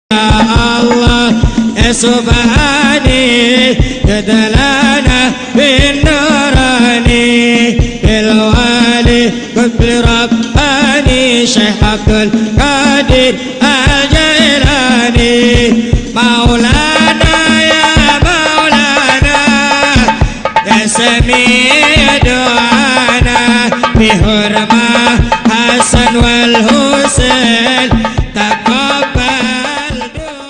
Allah ya subhani jadalana bin nurani bil wali qutbi rabbani Syekh Abdul Qadir Al-Jailani Maulana ya Maulana ya sami' du'ana bihurmah Hasan wal Husain taqabbal du'ana.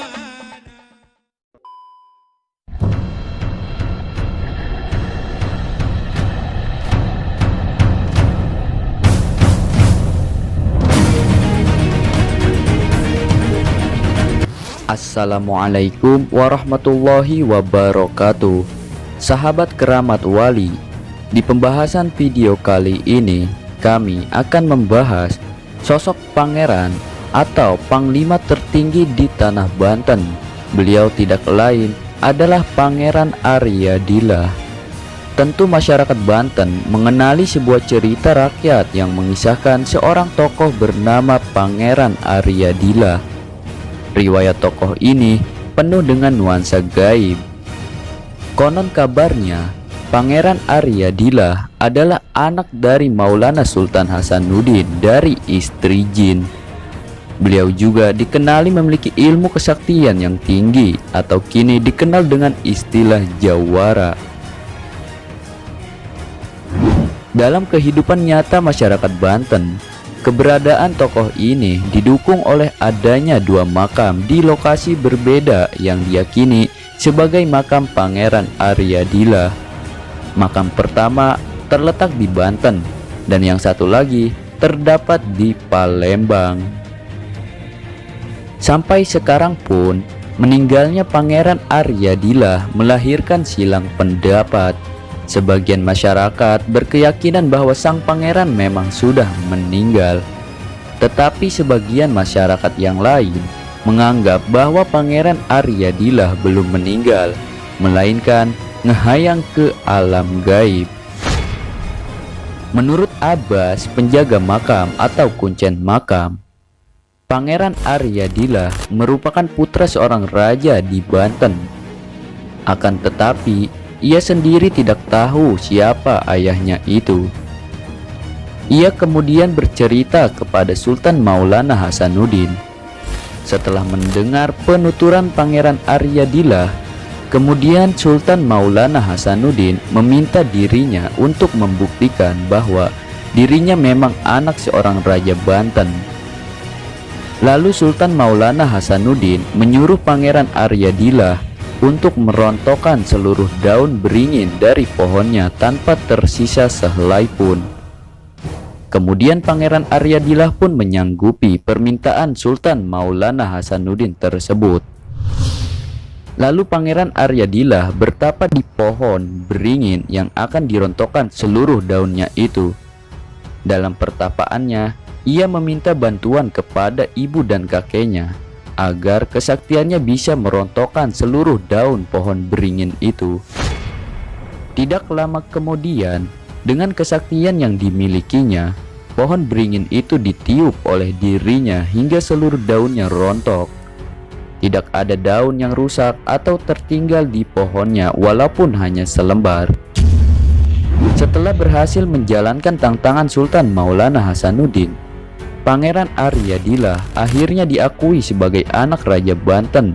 Assalamualaikum warahmatullahi wabarakatuh. Sahabat keramat wali, di pembahasan video kali ini kami akan membahas sosok pangeran atau panglima tertinggi di tanah Banten. Beliau tidak lain adalah Pangeran Arya Dila. Tentu masyarakat Banten mengenali sebuah cerita rakyat yang mengisahkan seorang tokoh bernama Pangeran Arya Dila. Riwayat tokoh ini penuh dengan nuansa gaib. Konon kabarnya, Pangeran Arya Dila adalah anak dari Maulana Sultan Hasanuddin dari istri jin. Beliau juga dikenali memiliki ilmu kesaktian yang tinggi atau kini dikenal dengan istilah jawara. Dalam kehidupan nyata masyarakat Banten, keberadaan tokoh ini didukung oleh adanya dua makam di lokasi berbeda yang diyakini sebagai makam Pangeran Arya Dila. Makam pertama terletak di Banten dan yang satu lagi terdapat di Palembang. Sampai sekarang pun, meninggalnya Pangeran Arya Dila melahirkan silang pendapat. Sebagian masyarakat berkeyakinan bahwa sang pangeran memang sudah meninggal. Tetapi sebagian masyarakat yang lain menganggap bahwa Pangeran Arya Dila belum meninggal, melainkan ngehayang ke alam gaib. Menurut Abbas, penjaga makam atau kuncen makam, Pangeran Arya Dila merupakan putra seorang raja di Banten. Akan tetapi, ia sendiri tidak tahu siapa ayahnya itu. Ia kemudian bercerita kepada Sultan Maulana Hasanuddin. Setelah mendengar penuturan Pangeran Arya Dila, kemudian Sultan Maulana Hasanuddin meminta dirinya untuk membuktikan bahwa dirinya memang anak seorang raja Banten. Lalu Sultan Maulana Hasanuddin menyuruh Pangeran Arya Dila untuk merontokkan seluruh daun beringin dari pohonnya tanpa tersisa sehelai pun. Kemudian Pangeran Arya Dila pun menyanggupi permintaan Sultan Maulana Hasanuddin tersebut. Lalu Pangeran Arya Dila bertapa di pohon beringin yang akan dirontokkan seluruh daunnya itu. Dalam pertapaannya, ia meminta bantuan kepada ibu dan kakeknya agar kesaktiannya bisa merontokkan seluruh daun pohon beringin itu. Tidak lama kemudian, dengan kesaktian yang dimilikinya, pohon beringin itu ditiup oleh dirinya hingga seluruh daunnya rontok. Tidak ada daun yang rusak atau tertinggal di pohonnya walaupun hanya selembar. Setelah berhasil menjalankan tantangan Sultan Maulana Hasanuddin, Pangeran Arya Dila akhirnya diakui sebagai anak Raja Banten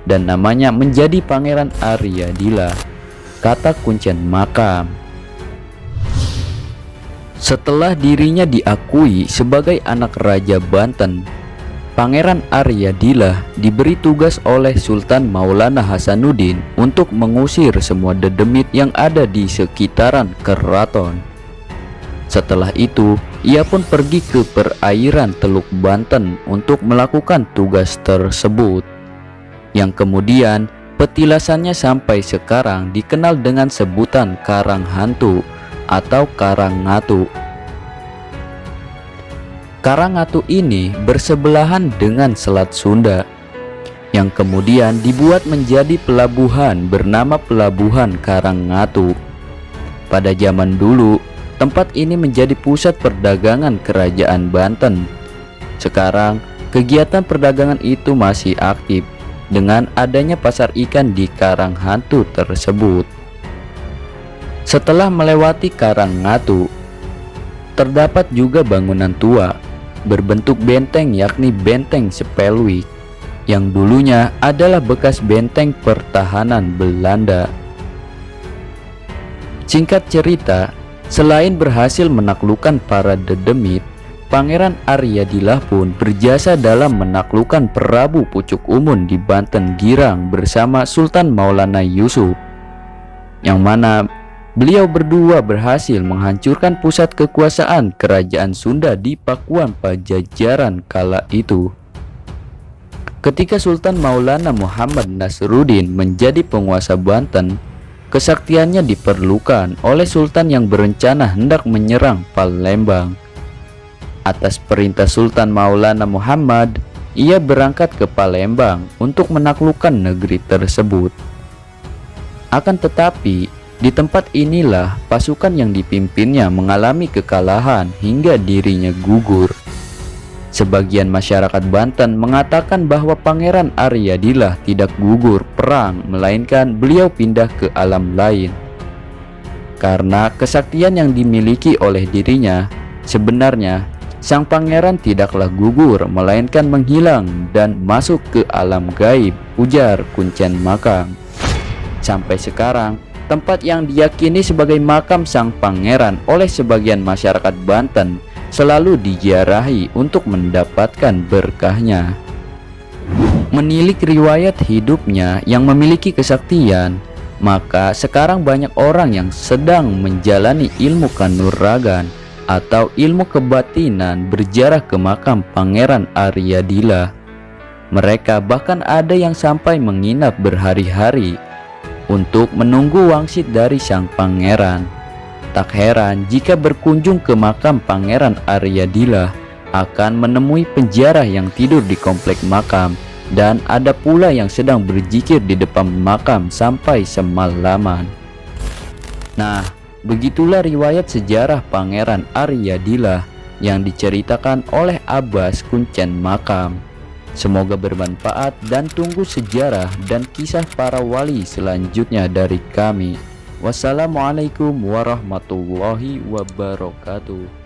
dan namanya menjadi Pangeran Arya Dila, kata kuncen makam. Setelah dirinya diakui sebagai anak Raja Banten, Pangeran Arya Dila diberi tugas oleh Sultan Maulana Hasanuddin untuk mengusir semua dedemit yang ada di sekitaran keraton. Setelah itu, ia pun pergi ke perairan Teluk Banten untuk melakukan tugas tersebut, yang kemudian petilasannya sampai sekarang dikenal dengan sebutan Karang Hantu atau Karangatu. Karangatu ini bersebelahan dengan Selat Sunda, yang kemudian dibuat menjadi pelabuhan bernama Pelabuhan Karangatu. Pada zaman dulu, tempat ini menjadi pusat perdagangan kerajaan Banten. Sekarang, kegiatan perdagangan itu masih aktif dengan adanya pasar ikan di Karang Hantu tersebut. Setelah melewati Karang Ngatu, terdapat juga bangunan tua berbentuk benteng, yakni Benteng Spelwick, yang dulunya adalah bekas benteng pertahanan Belanda. Singkat cerita, selain berhasil menaklukkan para dedemit, Pangeran Aryadillah pun berjasa dalam menaklukkan Prabu Pucuk Umun di Banten Girang bersama Sultan Maulana Yusuf, yang mana beliau berdua berhasil menghancurkan pusat kekuasaan kerajaan Sunda di Pakuan Pajajaran kala itu. Ketika Sultan Maulana Muhammad Nasruddin menjadi penguasa Banten, kesaktiannya diperlukan oleh Sultan yang berencana hendak menyerang Palembang. Atas perintah Sultan Maulana Muhammad, ia berangkat ke Palembang untuk menaklukkan negeri tersebut. Akan tetapi, di tempat inilah pasukan yang dipimpinnya mengalami kekalahan hingga dirinya gugur. Sebagian masyarakat Banten mengatakan bahwa Pangeran Aryadillah tidak gugur perang, melainkan beliau pindah ke alam lain. Karena kesaktian yang dimiliki oleh dirinya, sebenarnya sang pangeran tidaklah gugur, melainkan menghilang dan masuk ke alam gaib, ujar Kuncen Makam. Sampai sekarang, tempat yang diyakini sebagai makam sang pangeran oleh sebagian masyarakat Banten selalu diziarahi untuk mendapatkan berkahnya. Menilik riwayat hidupnya yang memiliki kesaktian, maka sekarang banyak orang yang sedang menjalani ilmu kanuragan atau ilmu kebatinan berziarah ke makam Pangeran Aryadillah. Mereka bahkan ada yang sampai menginap berhari-hari untuk menunggu wangsit dari sang pangeran. Tak heran jika berkunjung ke makam Pangeran Aryadillah akan menemui penziarah yang tidur di komplek makam, dan ada pula yang sedang berzikir di depan makam sampai semalaman. Nah, begitulah riwayat sejarah Pangeran Aryadillah yang diceritakan oleh Abbas Kuncen Makam. Semoga bermanfaat dan tunggu sejarah dan kisah para wali selanjutnya dari kami. Wassalamualaikum warahmatullahi wabarakatuh.